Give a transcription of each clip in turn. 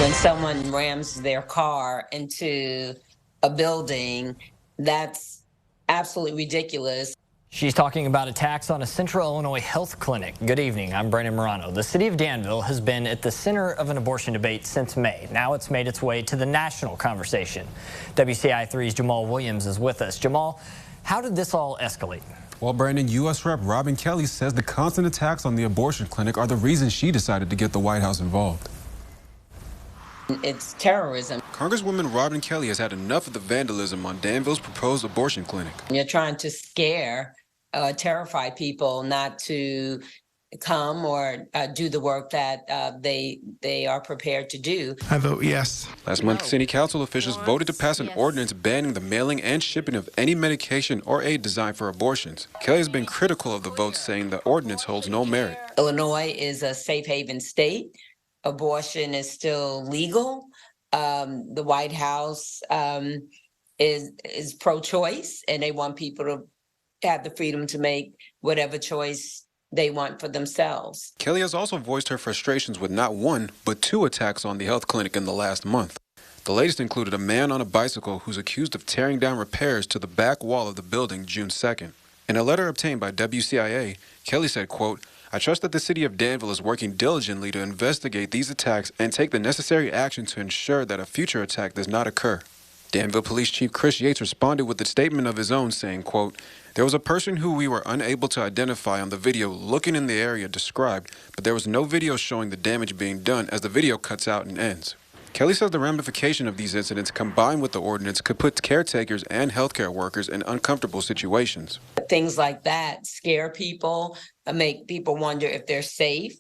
When someone rams their car into a building, that's absolutely ridiculous. She's talking about attacks on a Central Illinois health clinic. Good evening, I'm Brandon Morano. The city of Danville has been at the center of an abortion debate since May. Now it's made its way to the national conversation. WCI3's Jamal Williams is with us. Jamal, how did this all escalate? Well, Brandon, U.S. Rep. Robin Kelly says the constant attacks on the abortion clinic are the reason she decided to get the White House involved. It's terrorism. Congresswoman Robin Kelly has had enough of the vandalism on Danville's proposed abortion clinic. You're trying to scare, terrify people not to come or do the work that they are prepared to do. I vote yes. Last month, city council officials voted to pass an ordinance banning the mailing and shipping of any medication or aid designed for abortions. Kelly has been critical of the vote, saying the ordinance holds no merit. Illinois is a safe haven state. Abortion is still legal. The White House is pro-choice, and they want people to have the freedom to make whatever choice they want for themselves. Kelly has also voiced her frustrations with not one, but two attacks on the health clinic in the last month. The latest included a man on a bicycle who's accused of tearing down repairs to the back wall of the building June 2nd. In a letter obtained by WCIA, Kelly said, quote, "I trust that the city of Danville is working diligently to investigate these attacks and take the necessary action to ensure that a future attack does not occur." Danville Police Chief Chris Yates responded with a statement of his own saying, quote, "There was a person who we were unable to identify on the video looking in the area described, but there was no video showing the damage being done as the video cuts out and ends." Kelly says the ramification of these incidents combined with the ordinance could put caretakers and healthcare workers in uncomfortable situations. Things like that scare people, make people wonder if they're safe,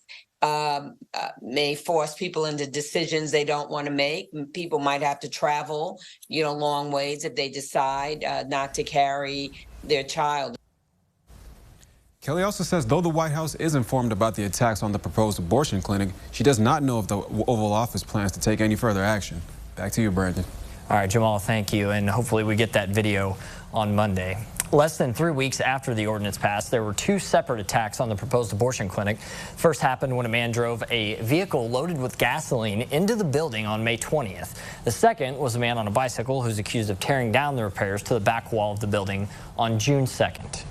may force people into decisions they don't want to make. People might have to travel, long ways if they decide not to carry their child. Kelly also says though the White House is informed about the attacks on the proposed abortion clinic, she does not know if the Oval Office plans to take any further action. Back to you, Brandon. All right, Jamal, thank you, and hopefully we get that video on Monday. Less than 3 weeks after the ordinance passed, there were two separate attacks on the proposed abortion clinic. First happened when a man drove a vehicle loaded with gasoline into the building on May 20th. The second was a man on a bicycle who's accused of tearing down the repairs to the back wall of the building on June 2nd.